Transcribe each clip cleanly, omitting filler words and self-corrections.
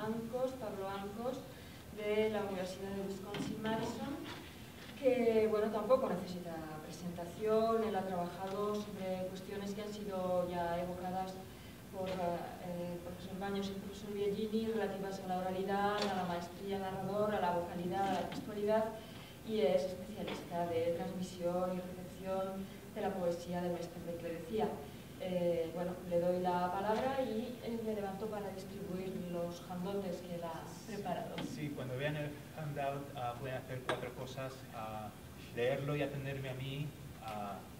Pablo Ancos, de la Universidad de Wisconsin-Madison, que bueno, tampoco necesita presentación. Él ha trabajado sobre cuestiones que han sido ya evocadas por profesor Baños y profesor Biagini, relativas a la oralidad, a la maestría narrador, a la vocalidad, a la textualidad, y es especialista de transmisión y recepción de la poesía de Mesterbeck, le decía. Bueno, le doy la palabra y me levanto para distribuir los handouts que él ha preparado. Sí, cuando vean el handout pueden hacer 4 cosas: leerlo y atenderme a mí,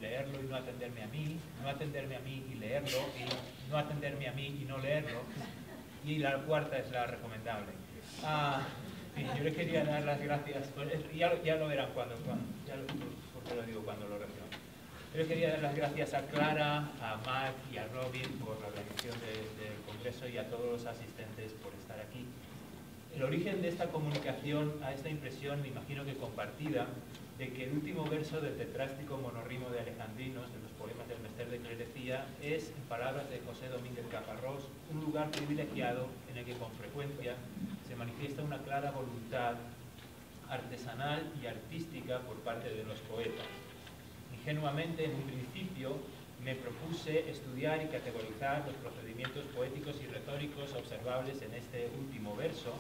leerlo y no atenderme a mí, no atenderme a mí y leerlo, y no atenderme a mí y no leerlo, y la cuarta es la recomendable. Yo le quería dar las gracias, ya lo verán porque lo digo cuando lo reciban. Yo le quería dar las gracias a Clara, a Matt y a Robin por la organización del congreso, y a todos los asistentes por estar aquí. El origen de esta comunicación, a esta impresión, me imagino que compartida, de que el último verso del tetrástico monorrimo de Alejandrinos, de los poemas del Mesterbeck, le decía, es, en palabras de José Domínguez Caparrós, un lugar privilegiado en el que con frecuencia se manifiesta una clara voluntad artesanal y artística por parte de los poetas. Ingenuamente, en un principio, me propuse estudiar y categorizar los procedimientos poéticos y retóricos observables en este último verso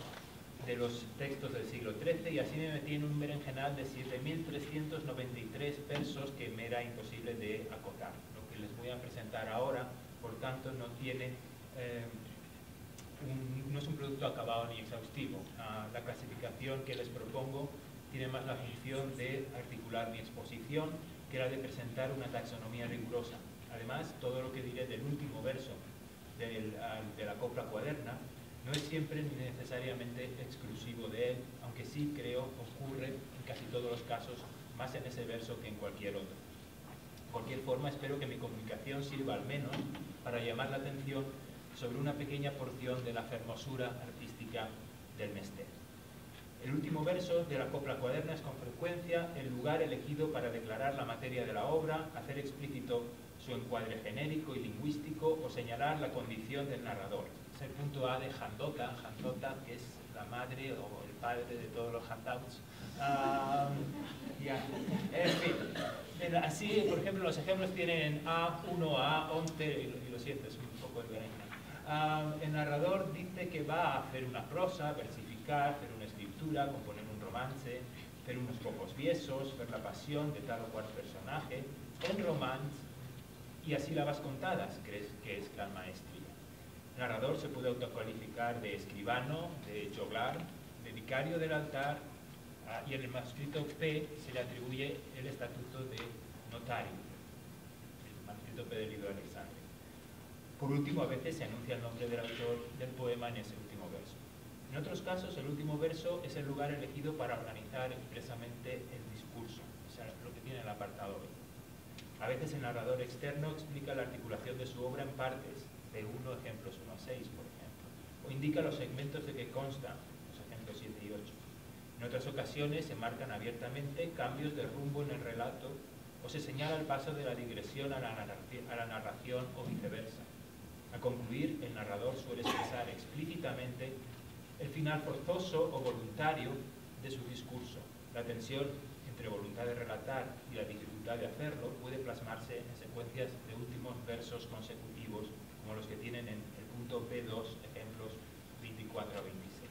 de los textos del siglo XIII, y así me metí en un berenjenal de 7.393 versos que me era imposible de acotar. Lo que les voy a presentar ahora, por tanto, no tiene no es un producto acabado ni exhaustivo. La clasificación que les propongo tiene más la función de articular mi exposición que la de presentar una taxonomía rigurosa. Además, todo lo que diré del último verso de la copla cuaderna no es siempre ni necesariamente exclusivo de él, aunque sí creo ocurre en casi todos los casos, más en ese verso que en cualquier otro. De cualquier forma, espero que mi comunicación sirva al menos para llamar la atención sobre una pequeña porción de la fermosura artística del Mester. El último verso de la copla cuaderna es con frecuencia el lugar elegido para declarar la materia de la obra, hacer explícito su encuadre genérico y lingüístico o señalar la condición del narrador. Es el punto A de Handota, que es la madre o el padre de todos los handouts. En fin, así, por ejemplo, los ejemplos tienen A1, A11, y lo siento, es un poco el berenjena. El narrador dice que va a hacer una prosa, versificar, hacer una escritura, componer un romance, hacer unos pocos viesos, ver la pasión de tal o cual personaje, en romance, y así sílabas contadas, que es gran maestría. El narrador se puede autocualificar de escribano, de joglar, de vicario del altar, y en el manuscrito P se le atribuye el estatuto de notario, el manuscrito P del libro de Alexandria. Por último, a veces se anuncia el nombre del autor del poema en ese último verso. En otros casos, el último verso es el lugar elegido para organizar expresamente el discurso, o sea, lo que tiene el apartado B. A veces el narrador externo explica la articulación de su obra en partes, de ejemplos 1 a 6, por ejemplo, o indica los segmentos de que constan, los ejemplos 7 y 8. En otras ocasiones se marcan abiertamente cambios de rumbo en el relato, o se señala el paso de la digresión a la narración o viceversa. Al concluir, el narrador suele expresar explícitamente el final forzoso o voluntario de su discurso. La tensión entre voluntad de relatar y la dificultad de hacerlo puede plasmarse en secuencias de últimos versos consecutivos, como los que tienen en el punto B2, ejemplos 24 a 26.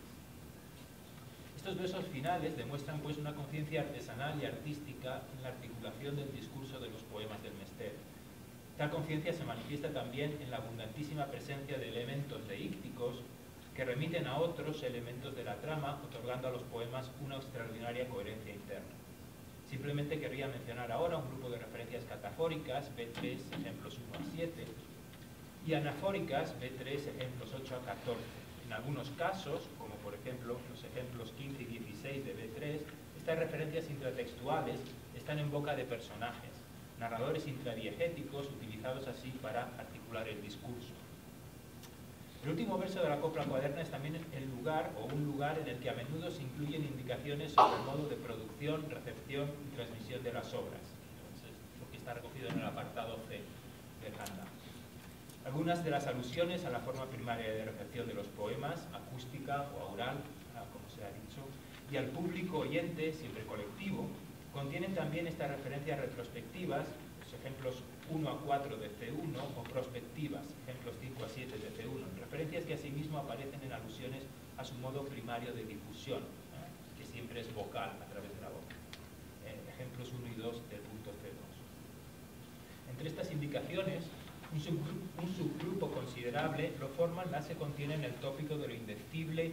Estos versos finales demuestran pues una conciencia artesanal y artística en la articulación del discurso de los poemas del Mester. Tal conciencia se manifiesta también en la abundantísima presencia de elementos deícticos que remiten a otros elementos de la trama, otorgando a los poemas una extraordinaria coherencia interna. Simplemente querría mencionar ahora un grupo de referencias catafóricas, B3, ejemplos 1 a 7, y anafóricas, B3, ejemplos 8 a 14. En algunos casos, como por ejemplo los ejemplos 15 y 16 de B3, estas referencias intratextuales están en boca de personajes, narradores intradiegéticos utilizados así para articular el discurso. El último verso de la copla cuaderna es también el lugar o un lugar en el que a menudo se incluyen indicaciones sobre el modo de producción, recepción y transmisión de las obras. Entonces, lo que está recogido en el apartado C del handout. Algunas de las alusiones a la forma primaria de recepción de los poemas, acústica o aural, como se ha dicho, y al público oyente, siempre colectivo, contienen también estas referencias retrospectivas, los ejemplos 1 a 4 de C1, o prospectivas, ejemplos 5 a 7 de C1, referencias que asimismo aparecen en alusiones a su modo primario de difusión, que siempre es vocal, a través de la boca. Ejemplos 1 y 2 del punto C2. Entre estas indicaciones, un subgrupo considerable lo forman las que contienen el tópico de lo indecible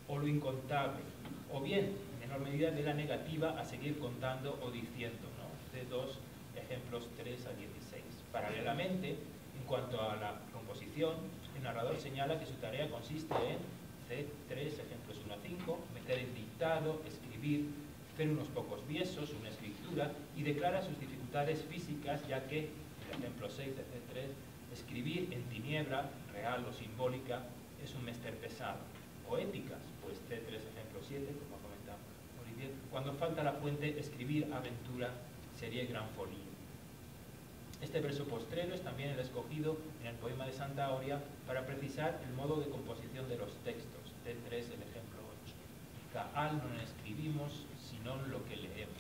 o lo incontable, o bien, en menor medida, de la negativa a seguir contando o diciendo, ¿no? C2, ejemplos 3 a 16. Paralelamente, en cuanto a la composición, el narrador señala que su tarea consiste en C3, ejemplos 1 a 5, meter en dictado, escribir, hacer unos pocos viesos, una escritura, y declara sus dificultades físicas, ya que, ejemplo 6 de C3, escribir en tiniebra, real o simbólica, es un menester pesado. O éticas, pues C3, ejemplo 7, como ha comentado Olivier, cuando falta la fuente, escribir aventura sería gran folía. Este verso postrero es también el escogido en el poema de Santa Aurea para precisar el modo de composición de los textos. C3, el ejemplo 8. Caal non escribimos, sino lo que leemos.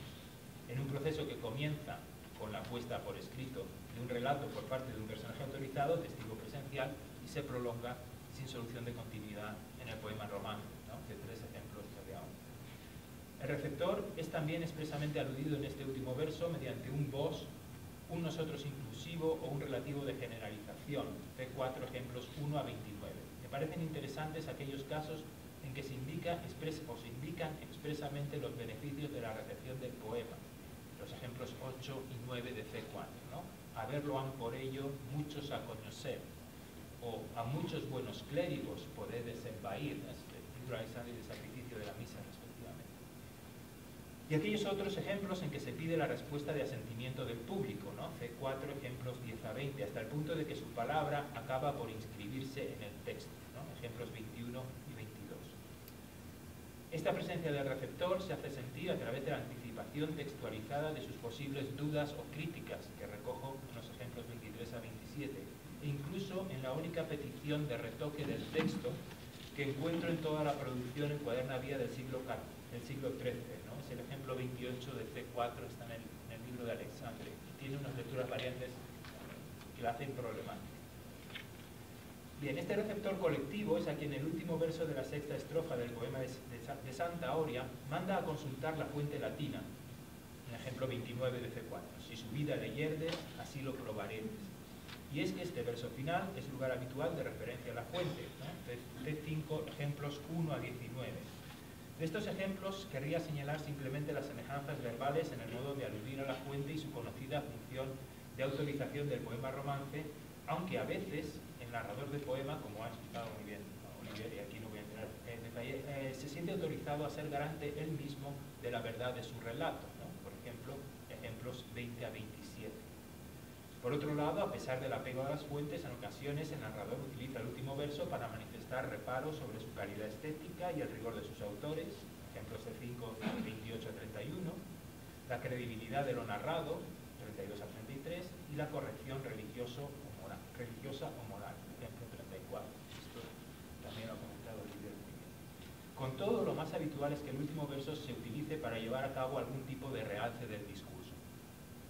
En un proceso que comienza con la puesta por escrito de un relato por parte de un personaje autorizado, testigo presencial, y se prolonga sin solución de continuidad en el poema romano, ¿no? De 3 ejemplos de Aurea. El receptor es también expresamente aludido en este último verso mediante un vos, un nosotros inclusivo o un relativo de generalización, C4 ejemplos 1 a 29. Me parecen interesantes aquellos casos en que se indican expresamente los beneficios de la recepción del poema, los ejemplos 8 y 9 de C4, ¿no? A verlo han por ello muchos a conocer, o a muchos buenos clérigos podedes embair, libro Alexander de sacrificio de la misa, respectivamente. Y aquellos otros ejemplos en que se pide la respuesta de asentimiento del público, ¿no? C4, ejemplos 10 a 20, hasta el punto de que su palabra acaba por inscribirse en el texto, ¿no? Ejemplos 21 y 22. Esta presencia del receptor se hace sentir a través de la anticipación textualizada de sus posibles dudas o críticas, que recojo en los ejemplos 23 a 27, e incluso en la única petición de retoque del texto que encuentro en toda la producción encuaderna vía del siglo XIII, ¿no? Es el ejemplo 28 de C4, está en el libro de Alexandre, y tiene unas lecturas variantes que la hacen problemática. Bien, este receptor colectivo es a quien el último verso de la sexta estrofa del poema de Santa Aurea manda a consultar la fuente latina, en el ejemplo 29 de C4. Si su vida leyerdes, así lo probaredes. Y es que este verso final es lugar habitual de referencia a la fuente, ¿no? C5, ejemplos 1 a 19. De estos ejemplos querría señalar simplemente las semejanzas verbales en el modo de aludir a la fuente y su conocida función de autorización del poema romance, aunque a veces el narrador de poema, como ha explicado muy bien Olivier, y aquí no voy a entrar en detalle, se siente autorizado a ser garante él mismo de la verdad de su relato, ¿no? Por ejemplo, ejemplos 20 a 27. Por otro lado, a pesar del apego a las fuentes, en ocasiones el narrador utiliza el último verso para manifestar reparos sobre su calidad estética y el rigor de sus autores, ejemplos de 5, 28 a 31, la credibilidad de lo narrado, 32 a 33, y la corrección religiosa o moral, ejemplo 34. Esto también lo ha comentado Olivier muy bien. Con todo, lo más habitual es que el último verso se utilice para llevar a cabo algún tipo de realce del discurso.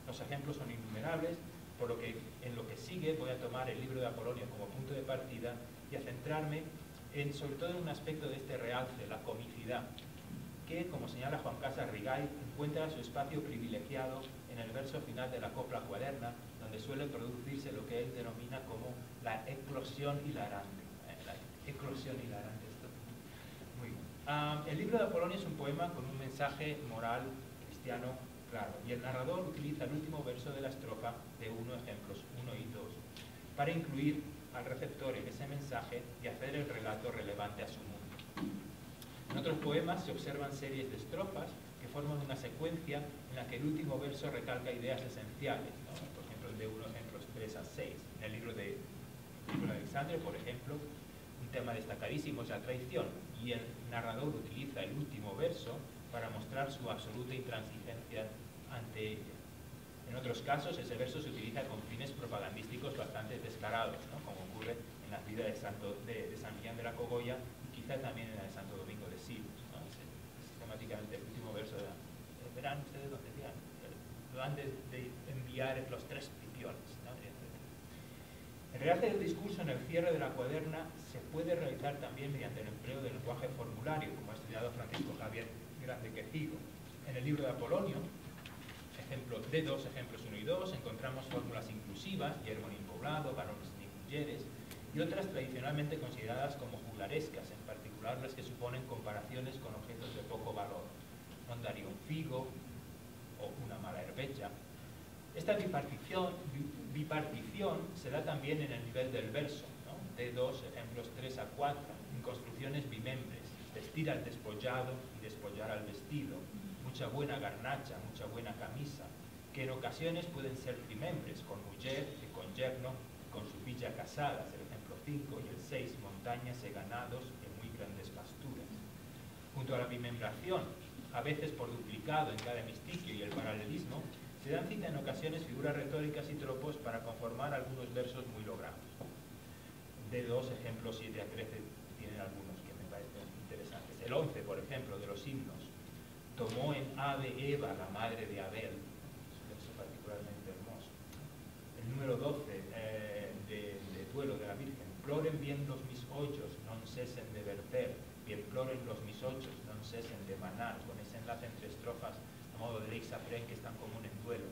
Los ejemplos son innumerables, por lo que en lo que sigue voy a tomar el libro de Apolonio como punto de partida y a centrarme sobre todo en un aspecto de este realce, la comicidad, que, como señala Juan Casas Rigay, encuentra su espacio privilegiado en el verso final de la copla cuaderna, donde suele producirse lo que él denomina como la eclosión hilarante. La eclosión hilarante, esto. Muy bien. El libro de Apolonio es un poema con un mensaje moral cristiano claro, y el narrador utiliza el último verso de la estrofa de 1, ejemplos 1 y 2, para incluir al receptor en ese mensaje y hacer el relato relevante a su mundo. En otros poemas se observan series de estrofas que forman una secuencia en la que el último verso recalca ideas esenciales, ¿no? Por ejemplo, el de 1, ejemplos 3 a 6. En el libro de Alexandre, por ejemplo, un tema destacadísimo es la traición, y el narrador utiliza el último verso para mostrar su absoluta intransigencia ante ella. En otros casos, ese verso se utiliza con fines propagandísticos bastante descarados, ¿no? Como ocurre en la vida de San Millán de la Cogolla y quizá también en la de Santo Domingo de Silos, ¿no? Sistemáticamente el último verso de verán ustedes donde decían, lo han de enviar los 3 pipiones, ¿no? El realce del discurso en el cierre de la cuaderna se puede realizar también mediante el empleo del lenguaje formulario, como ha estudiado Francisco Javier Grande Quejigo. En el libro de Apolonio, ejemplo D2, ejemplos 1 y 2, encontramos fórmulas inclusivas, yermo ni poblado, varones ni mujeres, y otras tradicionalmente consideradas como juglarescas, en particular las que suponen comparaciones con objetos de poco valor. Non daría un figo o una mala herbecha. Esta bipartición se da también en el nivel del verso, ¿no? D2, ejemplos 3 a 4, en construcciones bimembres, vestir al despollado y despollar al vestido, mucha buena garnacha, mucha buena camisa, que en ocasiones pueden ser trimembres, con mujer y con yerno, con su villa casada, el ejemplo 5, y el 6, montañas y ganados en muy grandes pasturas. Junto a la bimembración, a veces por duplicado en cada hemistiquio y el paralelismo, se dan cita en ocasiones figuras retóricas y tropos para conformar algunos versos muy logrados. D2, ejemplos 7 a 13, tienen algunos que me parecen interesantes. El 11, por ejemplo, de los himnos. Tomó en ave Eva, la madre de Abel. Es un verso particularmente hermoso. El número 12, de duelo de la Virgen. Ploren bien los mis hoyos, non cesen de verter. Bien ploren los mis hoyos, non cesen de manar. Con ese enlace entre estrofas a modo de Leixapren que es tan común en duelo.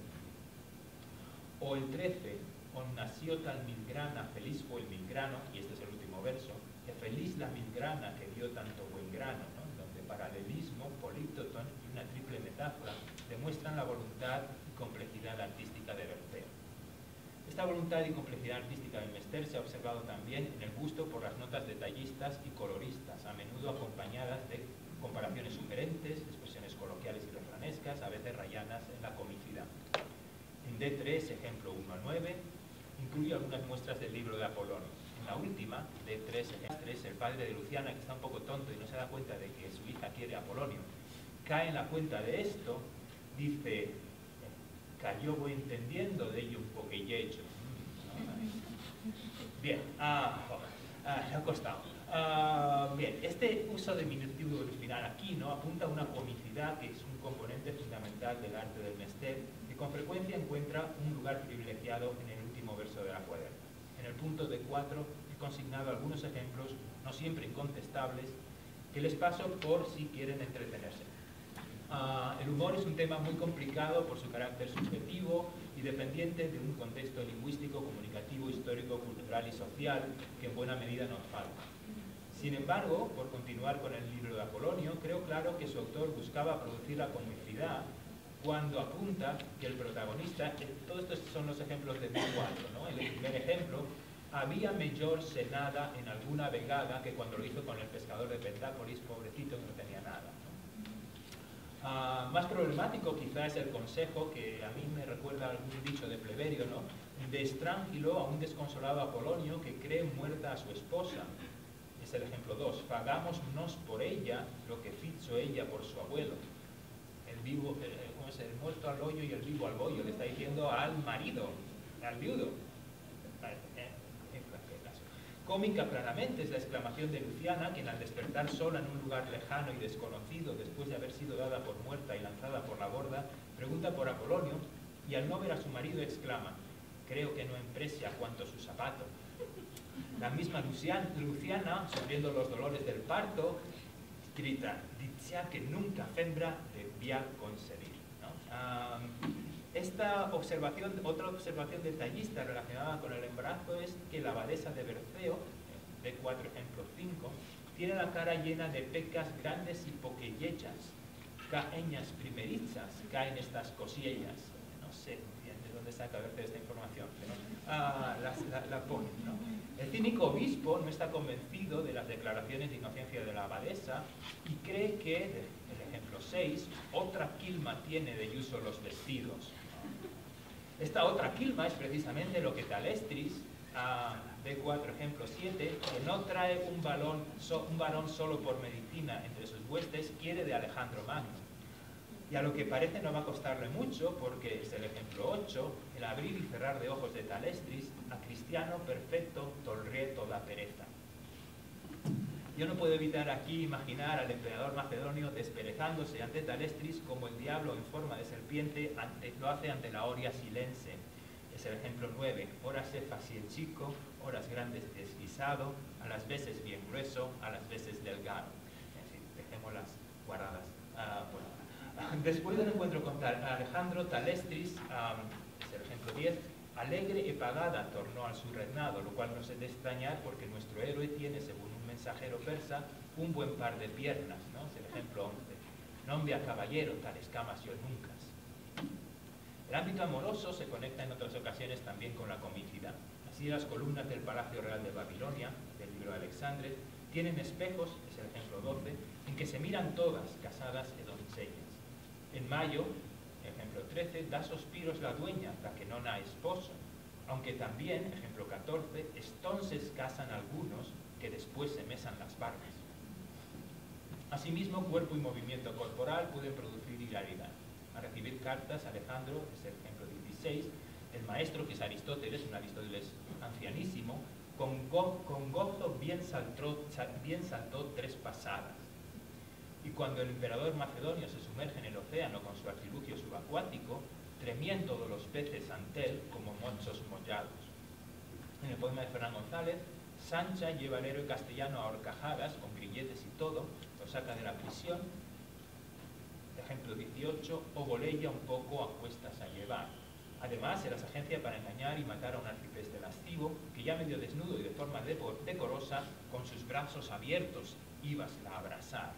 O el 13, on nació tal milgrana, feliz fue el milgrano, y este es el último verso, que feliz la milgrana que dio tanto buen grano, ¿no? Donde paralelismo, políptoton y una triple metáfora demuestran la voluntad y complejidad artística de Berceo. Esta voluntad y complejidad artística de Mester se ha observado también en el gusto por las notas detallistas y coloristas, a menudo acompañadas de comparaciones sugerentes, expresiones coloquiales y refranescas, a veces rayanas en la comicidad. En D3, ejemplo 1 a 9, incluye algunas muestras del libro de Apolonio. En la última, D3, ejemplo 3, el padre de Luciana, que está un poco tonto y no se da cuenta de que su hija quiere a Apolonio, cae en la cuenta de esto, dice, cayó voy entendiendo de ello un poquillecho. Bien, le ha costado. Bien, este uso de diminutivo final aquí, ¿no?, apunta a una comicidad que es un componente fundamental del arte del Mester, que con frecuencia encuentra un lugar privilegiado en el último verso de la cuaderna. En el punto de 4 he consignado algunos ejemplos, no siempre incontestables, que les paso por si quieren entretenerse. El humor es un tema muy complicado por su carácter subjetivo y dependiente de un contexto lingüístico, comunicativo, histórico, cultural y social que en buena medida nos falta. Sin embargo, por continuar con el libro de Apolonio, creo claro que su autor buscaba producir la comicidad cuando apunta que el protagonista, todos estos son los ejemplos de D4, ¿no? En el primer ejemplo, había mayor senada en alguna vegada que cuando lo hizo con el pescador de Pentápolis, pobrecito, que no tenía nada, ¿no? Más problemático quizá es el consejo, que a mí me recuerda a algún dicho de Pleberio, ¿no?, de Estrangilo a un desconsolado Apolonio que cree muerta a su esposa. Es el ejemplo 2. Fagámonos por ella lo que fizo ella por su abuelo. El vivo, ¿cómo es? El muerto al hoyo y el vivo al bollo. Le está diciendo al marido, al viudo. Cómica claramente es la exclamación de Luciana, quien al despertar sola en un lugar lejano y desconocido, después de haber sido dada por muerta y lanzada por la borda, pregunta por Apolonio y al no ver a su marido exclama, creo que no emprecia cuanto su zapato. La misma Luciana, sufriendo los dolores del parto, grita, dicha que nunca fembra debía conseguir, ¿no? Esta observación, otra observación detallista relacionada con el embarazo es que la abadesa de Berceo, D4 ejemplo 5, tiene la cara llena de pecas grandes y poquellechas, caeñas primeritzas, caen estas cosillas, no sé de dónde saca Berceo esta información, pero la pone, ¿no? El cínico obispo no está convencido de las declaraciones de inocencia de la abadesa y cree que, el ejemplo 6, otra quilma tiene de uso los vestidos. Esta otra quilma es precisamente lo que Talestris, D4 ejemplo 7, que no trae un varón solo por medicina entre sus huestes, quiere de Alejandro Magno. Y a lo que parece no va a costarle mucho, porque es el ejemplo 8, el abrir y cerrar de ojos de Talestris, a cristiano perfecto tolré toda pereza. Yo no puedo evitar aquí imaginar al emperador macedonio desperezándose ante Talestris como el diablo en forma de serpiente lo hace ante la Oria silense. Es el ejemplo 9, horas se facie chico, horas grandes desguisado, a las veces bien grueso, a las veces delgado. En fin, dejémoslas guardadas por ahora. Después del encuentro con Alejandro, Talestris, es el ejemplo 10, alegre y pagada tornó al su reinado, lo cual no se debe extrañar porque nuestro héroe tiene, según un mensajero persa, un buen par de piernas, ¿no? Es el ejemplo 11. Non vea caballero tales camas yo nunca. El ámbito amoroso se conecta en otras ocasiones también con la comicidad. Así las columnas del Palacio Real de Babilonia, del libro de Alexandre, tienen espejos, es el ejemplo 12, en que se miran todas, casadas y doncellas. En mayo, ejemplo 13, da suspiros la dueña, la que non ha esposo, aunque también, ejemplo 14, entonces casan algunos que después se mesan las barbas. Asimismo, cuerpo y movimiento corporal pueden producir hilaridad. A recibir cartas, Alejandro, es el ejemplo 16, el maestro, que es Aristóteles, un Aristóteles ancianísimo, con gozo bien saltó 3 pasadas. Y cuando el emperador macedonio se sumerge en el océano con su artilugio subacuático, tremían todos los peces ante él como mochos mollados. En el poema de Fernán González, Sancha lleva al héroe castellano a horcajadas, con grilletes y todo, lo saca de la prisión. Ejemplo 18, o boleya un poco a cuestas a llevar. Además, se las agencia para engañar y matar a un arcipreste lascivo, que ya medio desnudo y de forma decorosa, con sus brazos abiertos, íbasla a abrazar.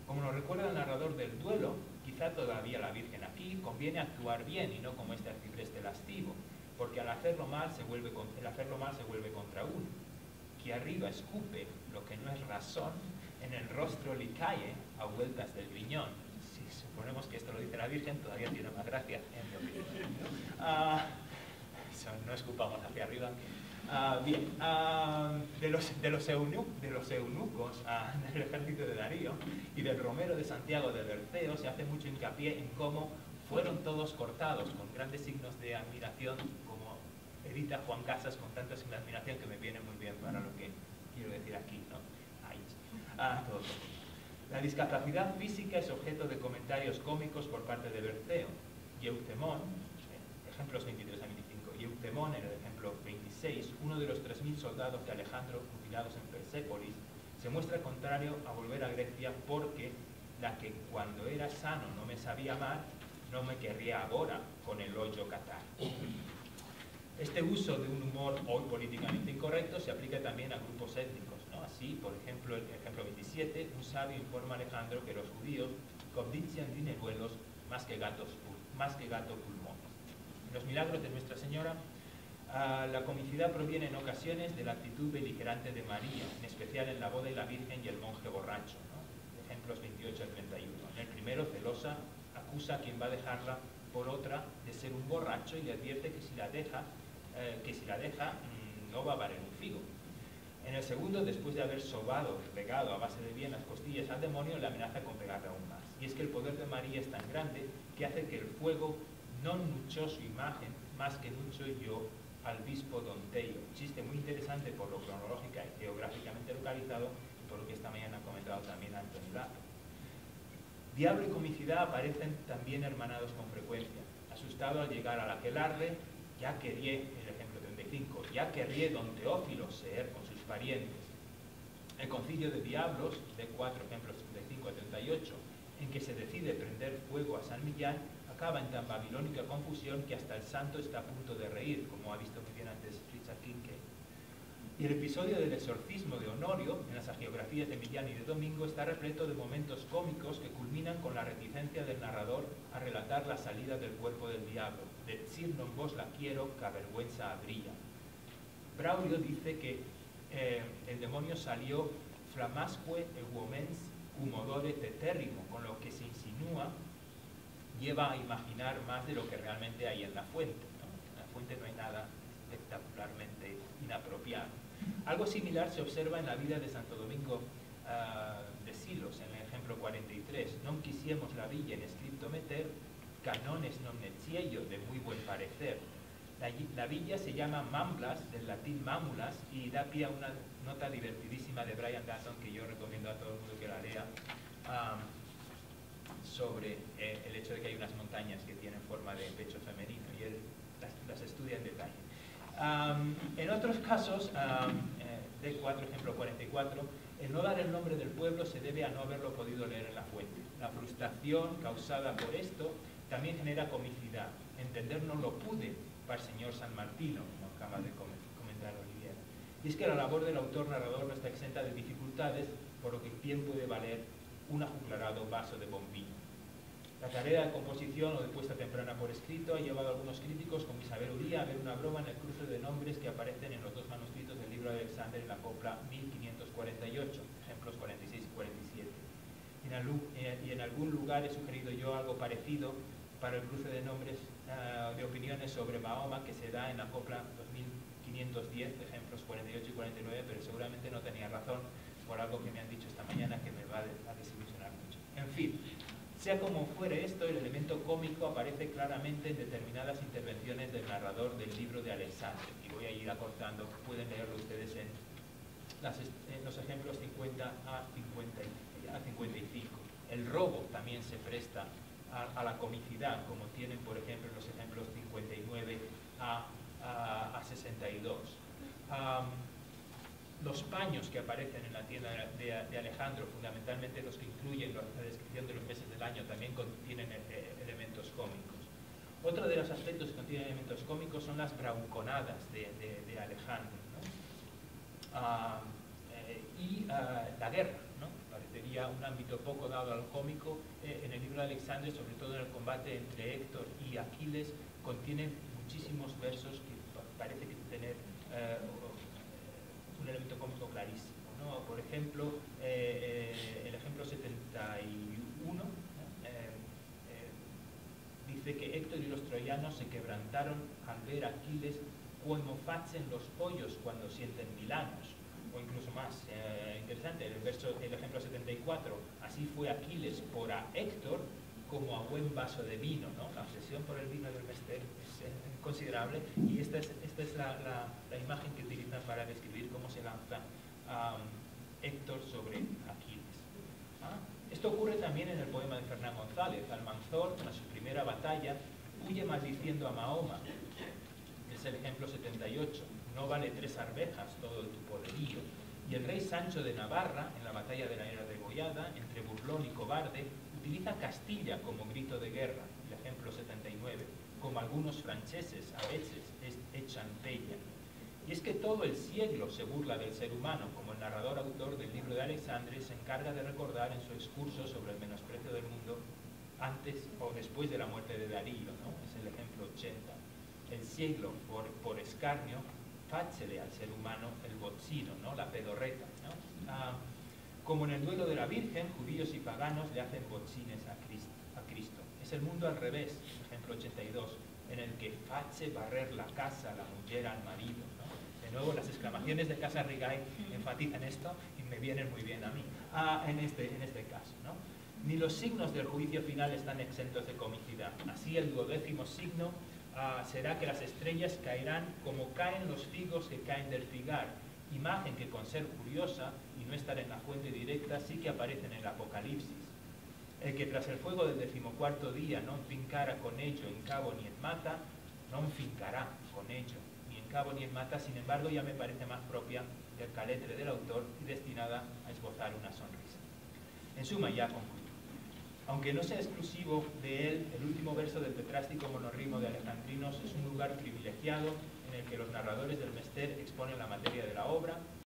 Como nos recuerda el narrador del duelo, quizá todavía la Virgen aquí, conviene actuar bien y no como este arcipreste lascivo, porque al hacerlo mal el hacerlo mal se vuelve contra uno. Que arriba escupe lo que no es razón, en el rostro le cae a vueltas del riñón. Si suponemos que esto lo dice la Virgen, todavía tiene más gracia, en mi opinión, ¿no? No escupamos hacia arriba. Bien, de los eunucos del ejército de Darío y del Romero de Santiago de Berceo se hace mucho hincapié en cómo fueron todos cortados con grandes signos de admiración, como edita Juan Casas con tantos signos de admiración que me viene muy bien para lo que quiero decir aquí, ¿no? Todo. La discapacidad física es objeto de comentarios cómicos por parte de Berceo. Y Eutemón, ejemplos 23 a 25, y Eutemón, en el ejemplo 26, uno de los 3000 soldados de Alejandro mutilados en Persépolis, se muestra contrario a volver a Grecia porque la que cuando era sano no me sabía amar, no me querría ahora con el hoyo catar. Este uso de un humor hoy políticamente incorrecto se aplica también a grupos étnicos, ¿no? Así, por ejemplo, el ejemplo 27, un sabio informa a Alejandro que los judíos codician dineruelos más que gato pulmones. En los milagros de Nuestra Señora, la comicidad proviene en ocasiones de la actitud beligerante de María, en especial en la boda de la Virgen y el monje borracho, ¿no? Ejemplos 28 al 31. En el primero, celosa, acusa a quien va a dejarla por otra de ser un borracho y le advierte que si la deja no va a valer un figo. En el segundo, después de haber sobado, pegado a base de bien las costillas al demonio, le amenaza con pegarle aún más. Y es que el poder de María es tan grande que hace que el fuego non nuchó su imagen, más que nucho yo al bispo Donteio. Chiste muy interesante por lo cronológica y geográficamente localizado y por lo que esta mañana ha comentado también Antonio Lazo. Diablo y comicidad aparecen también hermanados con frecuencia. Asustado al llegar a la aquelarre, ya quería, el ejemplo 35, ya querría don Teófilo ser con sus parientes. El concilio de diablos, de 4 ejemplos 35 a 38, en que se decide prender fuego a San Millán, acaba en tan babilónica confusión que hasta el santo está a punto de reír, como ha visto muy bien antes Richard Kincaid. Y el episodio del exorcismo de Honorio, en las hagiografías de Millán y de Domingo, está repleto de momentos cómicos que culminan con la reticencia del narrador a relatar la salida del cuerpo del diablo. Decir non vos la quiero, que a vergüenza habría. Braulio dice que el demonio salió flamasque eguomens cum odore tetérrimo, con lo que se insinúa lleva a imaginar más de lo que realmente hay en la fuente, ¿no? En la fuente no hay nada espectacularmente inapropiado. Algo similar se observa en la vida de Santo Domingo de Silos, en el ejemplo ejemplo 43, non quisiemos la villa en escrito meter, canones non neciello, de muy buen parecer. La villa se llama Mamblas, del latín mámulas, y da pie a una nota divertidísima de Brian Dutton, que yo recomiendo a todo el mundo que la lea, sobre el hecho de que hay unas montañas que tienen forma de pecho femenino, y él las estudia en detalle. En otros casos, D4, ejemplo 44, el no dar el nombre del pueblo se debe a no haberlo podido leer en la fuente. La frustración causada por esto también genera comicidad. Entender no lo pude para el señor San Martino, como acaba de comentar Olivier. Y es que la labor del autor-narrador no está exenta de dificultades, por lo que bien puede valer un ajuclarado vaso de bombín. La tarea de composición o de puesta temprana por escrito ha llevado a algunos críticos, como Isabel Uría, a ver una broma en el cruce de nombres que aparecen en los dos manuscritos del libro de Alexander en la copla 1548, ejemplos 46 y 47. Y en algún lugar he sugerido yo algo parecido para el cruce de nombres de opiniones sobre Mahoma, que se da en la copla 2510, ejemplos 48 y 49, pero seguramente no tenía razón por algo que me han dicho esta mañana que me va a desilusionar mucho. En fin, sea como fuere esto, el elemento cómico aparece claramente en determinadas intervenciones del narrador del libro de Alexander, y voy a ir acortando, pueden leerlo ustedes en los ejemplos 50 a 55. El robo también se presta a la comicidad, como tienen, por ejemplo, en los ejemplos 59 a 62. Los paños que aparecen en la tienda de Alejandro, fundamentalmente los que incluyen la descripción de los meses del año, también contienen elementos cómicos. Otro de los aspectos que contienen elementos cómicos son las bravuconadas de Alejandro, ¿no? La guerra, ¿no? Parecería un ámbito poco dado al cómico. En el libro de Alexandre, sobre todo en el combate entre Héctor y Aquiles, contiene muchísimos versos que parece que tener un elemento cómico clarísimo, ¿no? Por ejemplo, el ejemplo 71 dice que Héctor y los troyanos se quebrantaron al ver a Aquiles como facen los pollos cuando sienten milanos, o incluso más interesante, el ejemplo 74, así fue Aquiles por a Héctor como a buen vaso de vino, ¿no? La obsesión por el vino del Mester es considerable, y esta es la imagen que utilizan para describir cómo se lanza Héctor sobre Aquiles. Esto ocurre también en el poema de Fernán González. Almanzor, tras su primera batalla, huye maldiciendo a Mahoma. Es el ejemplo 78. No vale 3 arvejas todo tu poderío. Y el rey Sancho de Navarra, en la batalla de la era degollada, entre burlón y cobarde, utiliza Castilla como grito de guerra, el ejemplo 79, como algunos franceses a veces echan pella. Y es que todo el siglo se burla del ser humano, como el narrador autor del libro de Alexandre se encarga de recordar en su excurso sobre el menosprecio del mundo antes o después de la muerte de Darío, ¿no? Es el ejemplo 80. El siglo, por escarnio, fáchele al ser humano el bozzino, ¿no? La pedorreta, ¿no? Como en el duelo de la Virgen, judíos y paganos le hacen botzines a Cristo. Es el mundo al revés, ejemplo 82, en el que face barrer la casa, la mujer al marido, ¿no? De nuevo, las exclamaciones de Casa Rigay enfatizan esto y me vienen muy bien a mí, en este caso, ¿no? Ni los signos del juicio final están exentos de comicidad. Así el 12º signo será que las estrellas caerán como caen los figos que caen del figar, imagen que, con ser curiosa y no estar en la fuente directa, sí que aparece en el Apocalipsis. El que tras el fuego del 14º día non fincara con ello en cabo ni en mata, non fincará con ello ni en cabo ni en mata, sin embargo ya me parece más propia del caletre del autor y destinada a esbozar una sonrisa. En suma, ya concluyo. Aunque no sea exclusivo de él, el último verso del tetrástico monorrimo de Alejandrinos es un lugar privilegiado en el que los narradores del Mester exponen la materia de la obra,